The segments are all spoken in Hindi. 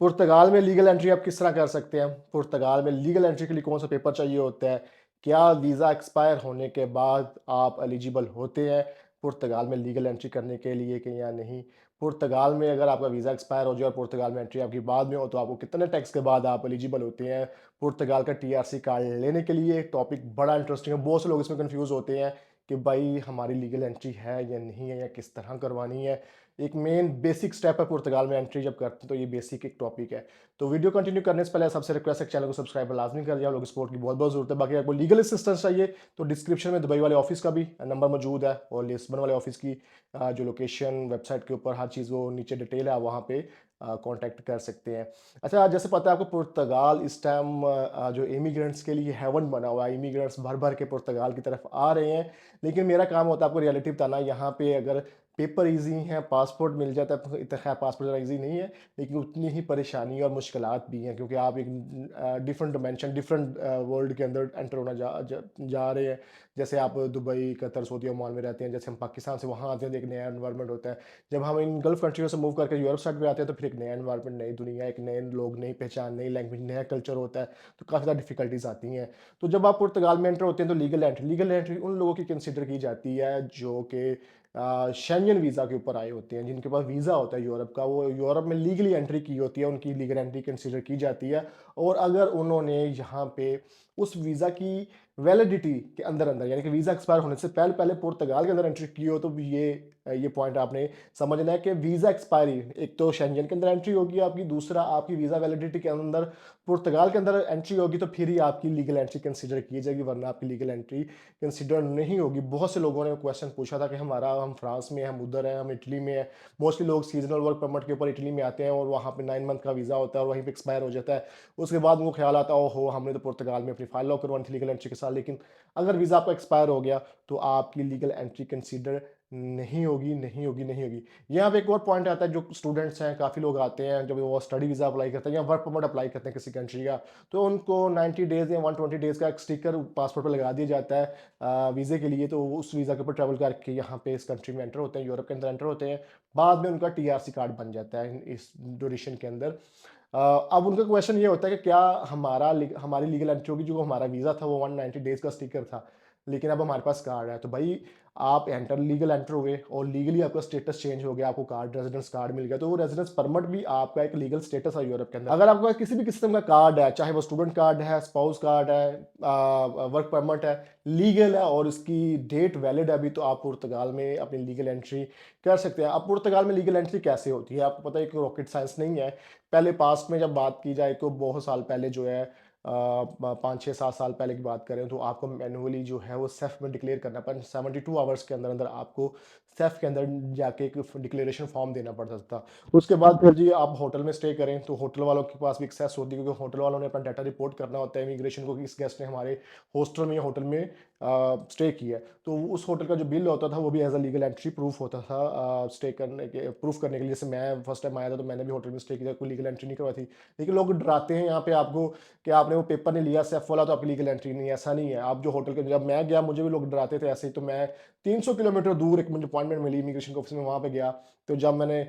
पुर्तगाल में लीगल एंट्री आप किस तरह कर सकते हैं? पुर्तगाल में लीगल एंट्री के लिए कौन-सा पेपर चाहिए होता है? क्या वीज़ा एक्सपायर होने के बाद आप एलिजिबल होते हैं पुर्तगाल में लीगल एंट्री करने के लिए कि या नहीं? पुर्तगाल में अगर आपका वीज़ा एक्सपायर हो जाए और पुर्तगाल में एंट्री आपकी बाद में हो, तो आपको कितने टैक्स के बाद आप एलिजिबल होते हैं पुर्तगाल का टीआरसी कार्ड लेने के लिए? टॉपिक बड़ा इंटरेस्टिंग है, बहुत से लोग इसमें कन्फ्यूज़ होते हैं कि भाई हमारी लीगल एंट्री है या नहीं है या किस तरह करवानी है? एक मेन बेसिक स्टेप है पुर्तगाल में एंट्री जब करते हैं, तो ये बेसिक एक टॉपिक है। तो वीडियो कंटिन्यू करने से पहले सबसे रिक्वेस्ट है कि चैनल को सब्सक्राइब लाजमी कर दिया। आप लोगों की सपोर्ट की बहुत-बहुत ज़रूरत है। बाकी आपको लीगल असिस्टेंस चाहिए तो डिस्क्रिप्शन में दुबई वाले ऑफिस का भी नंबर मौजूद है और लिस्बन वाले ऑफिस की जो लोकेशन वेबसाइट के ऊपर हर चीज़ वो नीचे डिटेल है, आप वहाँ पे कॉन्टैक्ट कर सकते हैं। अच्छा, जैसे पता है आपको पुर्तगाल इस टाइम जो इमिग्रेंट्स के लिए हेवन बना हुआ है। इमिग्रेंट्स भर-भर के पुर्तगाल की तरफ आ रहे हैं। लेकिन मेरा काम होता है आपको रियलिटी बताना। यहाँ पे अगर पेपर ईज़ी हैं, पासपोर्ट मिल जाता है, तो इतना खैर पासपोर्ट ज़रा ईज़ी नहीं है, लेकिन उतनी ही परेशानी और मुश्किलात भी हैं क्योंकि आप एक डिफरेंट डिमेंशन, डिफरेंट वर्ल्ड के अंदर एंटर होना जा रहे हैं। जैसे आप दुबई, कतर, सऊदी, ओमान में रहते हैं, जैसे हम पाकिस्तान से वहाँ आते हैं तो एक नया एनवायरनमेंट होता है। जब हम इन गल्फ़ कंट्रियों से मूव करके यूरोप साइड पे आते हैं तो फिर एक नया एनवायरनमेंट, नई दुनिया, एक नए लोग, नई पहचान, नई लैंग्वेज, नया कल्चर होता है, तो काफ़ी ज़्यादा डिफ़िकल्टीज़ आती हैं। तो जब आप पुर्तगाल में एंटर होते हैं तो लीगल एंट्री उन लोगों की कंसिडर की जाती है जो कि शेंजन वीज़ा के ऊपर आए होते हैं, जिनके पास वीज़ा होता है यूरोप का, वो यूरोप में लीगली एंट्री की होती है, उनकी लीगल एंट्री कंसीडर की जाती है। और अगर उन्होंने यहाँ पे उस वीज़ा की वैलिडिटी के अंदर-अंदर, यानी कि वीज़ा एक्सपायर होने से पहले-पहले पुर्तगाल के अंदर एंट्री की हो, तो ये पॉइंट आपने समझना है कि वीज़ा एक्सपायरी, एक तो शेंजन के अंदर एंट्री होगी आपकी, दूसरा आपकी वीज़ा वैलिडिटी के अंदर पुर्तगाल के अंदर एंट्री होगी, तो फिर ही आपकी लीगल एंट्री कंसीडर की जाएगी, वरना आपकी लीगल एंट्री कंसिडर नहीं होगी। बहुत से लोगों ने क्वेश्चन पूछा था कि हम फ्रांस में हैं, हम उधर हैं, हम इटली में हैं। मोस्टली लोग सीजनल वर्क परमिट के ऊपर इटली में आते हैं और वहाँ पे 9 मंथ का वीज़ा होता है और वहीं पे एक्सपायर हो जाता है। उसके बाद उनको ख्याल आता है, ओहो! हमने तो पुर्तगाल में अपनी फाइल लॉक करवानी थी लीगल एंट्री के साथ, लेकिन अगर वीज़ा आपका एक्सपायर हो गया, तो आपकी लीगल एंट्री कंसिडर नहीं होगी, नहीं होगी, नहीं होगी। यहाँ पे एक और पॉइंट आता है, जो स्टूडेंट्स हैं, काफ़ी लोग आते हैं, जब वो स्टडी वीज़ा अप्लाई करते हैं या वर्क परमिट अप्लाई करते हैं किसी कंट्री का, तो उनको 90 डेज़ या 120 डेज़ का एक स्टिकर पासपोर्ट पे लगा दिया जाता है वीज़े के लिए। तो वो उस वीज़ा के ऊपर ट्रैवल करके यहाँ पे इस कंट्री में एंटर होते हैं, यूरोप के अंदर एंटर होते हैं। बाद में उनका टीआरसी कार्ड बन जाता है इस ड्यूरेशन के अंदर। अब उनका क्वेश्चन ये होता है कि क्या हमारी लीगल एंट्री होगी? जो हमारा वीज़ा था वो 190 डेज़ का स्टिकर था, लेकिन अब हमारे पास कार्ड है। तो भाई आप लीगल एंटर हुए और लीगली आपका स्टेटस चेंज हो गया, आपको कार्ड, रेज़िडेंस कार्ड मिल गया, तो वो रेज़िडेंस परमिट भी आपका एक लीगल स्टेटस है यूरोप के अंदर। अगर आपके पास किसी भी किस्म का कार्ड है, चाहे वो स्टूडेंट कार्ड है, स्पाउस कार्ड है, वर्क परमिट है, लीगल है और इसकी डेट वैलिड है अभी, तो आप पुर्तगाल में अपनी लीगल एंट्री कर सकते हैं। अब पुर्तगाल में लीगल एंट्री कैसे होती है? आपको पता है कि रॉकेट साइंस नहीं है। पहले पास्ट में जब बात की जाए तो बहुत साल पहले जो है 5, 6, 7 साल पहले की बात करें तो आपको मैनुअली जो है वो सेफ में डिक्लेयर करना पड़ता, 72 आवर्स के अंदर अंदर आपको सेफ के अंदर जाके एक डिक्लेरेशन फॉर्म देना पड़ता था। उसके बाद फिर जी आप होटल में स्टे करें तो होटल वालों के पास भी एक्सेस होती है, क्योंकि होटल वालों ने अपना डाटा रिपोर्ट करना होता है इमिग्रेशन को कि इस गेस्ट ने हमारे हॉस्टल में या होटल में स्टे किया है। तो उस होटल का जो बिल होता था वो भी as a legal entry proof होता था, स्टे करने के प्रूफ करने के लिए। जैसे मैं फर्स्ट टाइम आया था तो मैंने भी होटल में स्टे किया, कोई लीगल एंट्री नहीं करवाई थी। लेकिन लोग डराते हैं यहाँ पे आपको कि आपने वो पेपर नहीं लिया सेफ वाला तो आपकी लीगल एंट्री नहीं है। ऐसा नहीं है। आप जो होटल के, जब मैं गया मुझे भी लोग डराते थे ऐसे ही, तो मैं 300 किलोमीटर दूर एक मुझे अपॉइंटमेंट मिली इमिग्रेशन के ऑफिस में, वहाँ पे गया। तो जब मैंने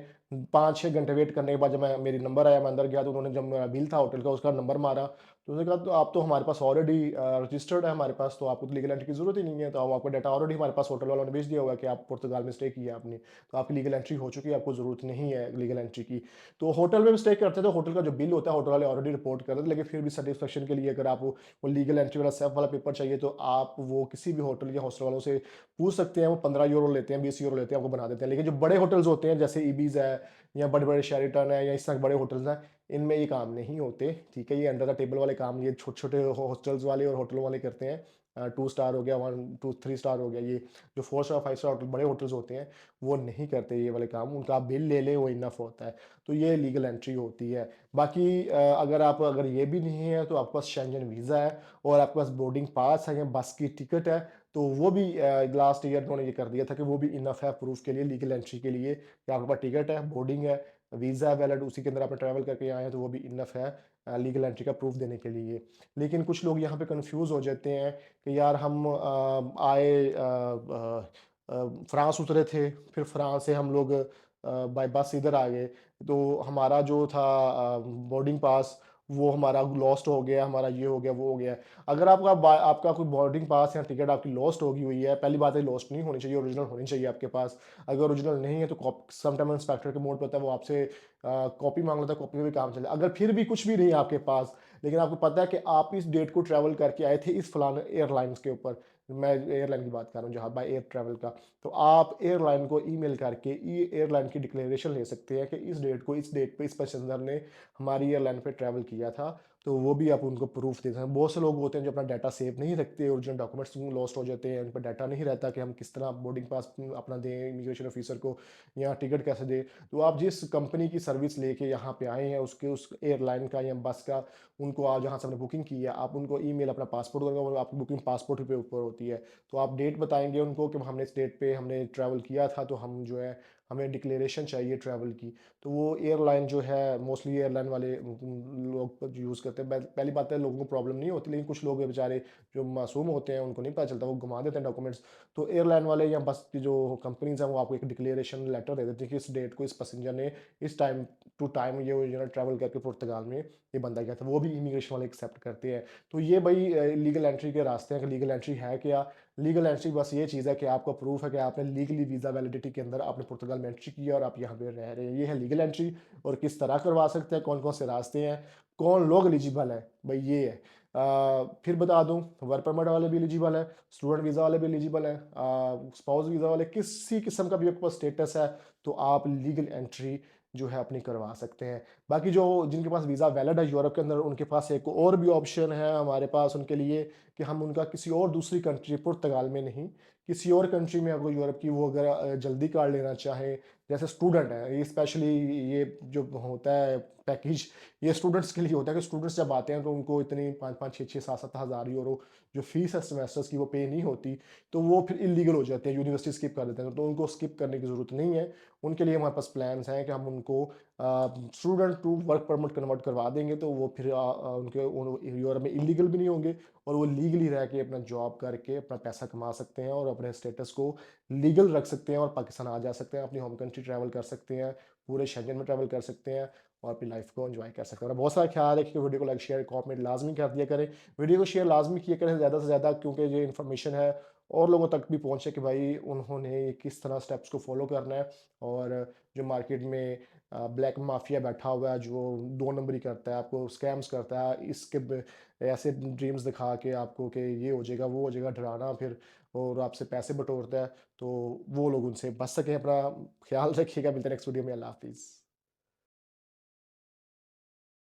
5, 6 घंटे वेट करने के बाद जब मैं मेरी नंबर आया, मैं अंदर गया, तो उन्होंने जब मेरा बिल था होटल का उसका नंबर मारा, तो उन्होंने कहा तो आप तो हमारे पास ऑलरेडी रजिस्टर्ड है हमारे पास, तो आपको तो लीगल एंट्री की जरूरत ही नहीं है। तो हम आपका डाटा ऑलरेडी हमारे पास होटल वालों ने भेज दिया हुआ है कि आप पुर्तगाल में स्टे किया आपने, तो आपकी लीगल एंट्री हो चुकी है, आपको जरूरत नहीं है लीगल एंट्री की। तो होटल में स्टे करते थे, होटल का जो बिल होता है होटल वाले ऑलरेडी रिपोर्ट कर देते, लेकिन फिर भी सेटिस्फेक्शन के लिए अगर आप वो लीगल एंट्री वाला सेफ वाला पेपर चाहिए तो आप वो किसी भी होटल या हॉस्टल वालों से पूछ सकते हैं। वो 15 यूरो लेते हैं, 20 यूरो लेते हैं, आपको बना देते हैं। लेकिन जो बड़े होटल्स होते हैं जैसे ईबीज है या बड़े बड़े शेरिटन है या इस तरह के बड़े होटल्स हैं, इनमें ये काम नहीं होते। ठीक है, ये अंडर द टेबल वाले काम ये छोटे छोटे हॉस्टल्स वाले और होटल वाले करते हैं। 2 स्टार हो गया, 1, 2, 3 स्टार हो गया, ये जो 4 स्टार 5 स्टार होटल बड़े होटल्स होते हैं वो नहीं करते ये वाले काम। उनका आप बिल ले लें वो इनफ होता है। तो ये लीगल एंट्री होती है। बाकी अगर ये भी नहीं है तो आपके पास शेंजन वीज़ा है और आपके पास बोर्डिंग पास है या बस की टिकट है, तो वो भी लास्ट ईयर उन्होंने ये कर दिया था कि वो भी इनफ है प्रूफ के लिए, लीगल एंट्री के लिए, कि आपके पास टिकट है, बोर्डिंग है, वीज़ा है वैलिड, उसी के अंदर आपने ट्रैवल करके आए हैं, तो वो भी इनफ है लीगल एंट्री का प्रूफ देने के लिए। लेकिन कुछ लोग यहाँ पे कंफ्यूज हो जाते हैं कि यार हम फ्रांस उतरे थे, फिर फ्रांस से हम लोग बाय बस इधर आ गए, तो हमारा जो था बोर्डिंग पास वो हमारा लॉस्ट हो गया, हमारा ये हो गया, वो हो गया। अगर आपका कोई बोर्डिंग पास या टिकट आपकी लॉस्ट हो गई हुई है, पहली बात है लॉस्ट नहीं होनी चाहिए, ओरिजिनल होनी चाहिए आपके पास। अगर ओरिजिनल नहीं है तो समटाइम इंस्पेक्टर के मोड पे होता है, वो आपसे कॉपी माँग लेता है, कॉपी में भी काम चले। अगर फिर भी कुछ भी नहीं है आपके पास, लेकिन आपको पता है कि आप इस डेट को ट्रैवल करके आए थे इस फलाने एयरलाइंस के ऊपर, मैं एयरलाइन की बात कर रहा हूँ जहाँ बाय एयर ट्रैवल का, तो आप एयरलाइन को ईमेल करके एयरलाइन की डिक्लेरेशन ले सकते हैं कि इस डेट पे इस पैसेंजर ने हमारी एयरलाइन पे ट्रैवल किया था। तो वो भी आप उनको प्रूफ दे सकते हैं। बहुत से लोग होते हैं जो अपना डाटा सेव नहीं रखते, ओरिजिनल डॉक्यूमेंट्स लॉस्ट हो जाते हैं, उन पर डाटा नहीं रहता कि हम किस तरह बोर्डिंग पास अपना दें इमिग्रेशन ऑफिसर को या टिकट कैसे दें। तो आप जिस कंपनी की सर्विस लेके यहाँ पे आए हैं उस एयरलाइन का या बस का, उनको आप जहाँ से हमने बुकिंग की है आप उनको ईमेल अपना पासपोर्ट करेंगे और आपकी बुकिंग पासपोर्ट पे ऊपर होती है। तो आप डेट बताएंगे उनको कि हमने इस डेट पे हमने ट्रैवल किया था, तो हम जो है हमें डिक्लेरेशन चाहिए ट्रैवल की। तो वो एयरलाइन जो है मोस्टली एयरलाइन वाले लोग यूज़ करते हैं। पहली बात है लोगों को प्रॉब्लम नहीं होती, लेकिन कुछ लोग हैं बेचारे जो मासूम होते हैं, उनको नहीं पता चलता, वो घुमा देते हैं डॉक्यूमेंट्स। तो एयरलाइन वाले या बस की जो कंपनीज हैं वो आपको एक डिक्लेरेशन लेटर दे देती है कि इस डेट को इस पैसेंजर ने इस टाइम टू टाइम ये ओरिजिनल ट्रैवल करके पुर्तगाल में ये बंदा गया था, वो भी इमिग्रेशन वाले एक्सेप्ट करते हैं। तो ये भाई लीगल एंट्री के रास्ते हैं कि लीगल एंट्री है क्या। लीगल एंट्री बस ये चीज़ है कि आपका प्रूफ है कि आपने लीगली वीज़ा वैलिडिटी के अंदर आपने पुर्तगाल में एंट्री की है और आप यहाँ पे रह रहे हैं, ये है लीगल एंट्री। और किस तरह करवा सकते हैं, कौन कौन से रास्ते हैं, कौन लोग एलिजिबल हैं, भाई ये है। फिर बता दूं, वर्क परमिट वाले भी एलिजिबल है, स्टूडेंट वीज़ा वाले भी एलिजिबल हैं, स्पाउस वीज़ा वाले, किसी किस्म का भी आपके पास स्टेटस है तो आप लीगल एंट्री जो है अपनी करवा सकते हैं। बाकी जो जिनके पास वीज़ा वैलिड है यूरोप के अंदर, उनके पास एक और भी ऑप्शन है हमारे पास उनके लिए कि हम उनका किसी और दूसरी कंट्री, पुर्तगाल में नहीं, किसी और कंट्री में अगर यूरोप की वो अगर जल्दी कार्ड लेना चाहें, जैसे स्टूडेंट है ये स्पेशली, ये जो होता है पैकेज, ये स्टूडेंट्स के लिए होता है कि स्टूडेंट्स जब आते हैं तो उनको इतनी 5-5 6-6 7-7 हज़ार यूरो जो फीस है सेमेस्टर्स की वो पे नहीं होती, तो वो फिर इलीगल हो जाते हैं, यूनिवर्सिटी स्किप कर देते हैं। तो उनको स्किप करने की ज़रूरत नहीं है। उनके लिए हमारे पास प्लान्स हैं कि हम उनको student to work permit convert करवा देंगे, तो वो फिर उनके यूरोप में इलीगल भी नहीं होंगे और वो लीगली रह के अपना जॉब करके अपना पैसा कमा सकते हैं और अपने स्टेटस को लीगल रख सकते हैं और पाकिस्तान आ जा सकते हैं, अपनी होम कंट्री ट्रैवल कर सकते हैं, पूरे शेंजन में ट्रैवल कर सकते हैं और अपनी लाइफ को एंजॉय कर सकते हैं। और बहुत सारा ख्याल है कि वीडियो को लाइक शेयर कमेंट लाजमी कर दिया करें, वीडियो को शेयर लाजमी किया करें ज़्यादा से ज़्यादा, क्योंकि ये इन्फॉर्मेशन है और लोगों तक भी पहुंचे कि भाई उन्होंने किस तरह स्टेप्स को फॉलो करना है। और जो मार्केट में ब्लैक माफिया बैठा हुआ है जो 2 नंबरी करता है, आपको स्कैम्स करता है, ऐसे ड्रीम्स दिखा के आपको कि ये हो जाएगा वो हो जाएगा, डराना फिर और आपसे पैसे बटोरता है, तो वो लोग उनसे बच सकें। अपना ख्याल रखिएगा, मिलते हैं नेक्स्ट वीडियो में। अल्लाह हाफिज़।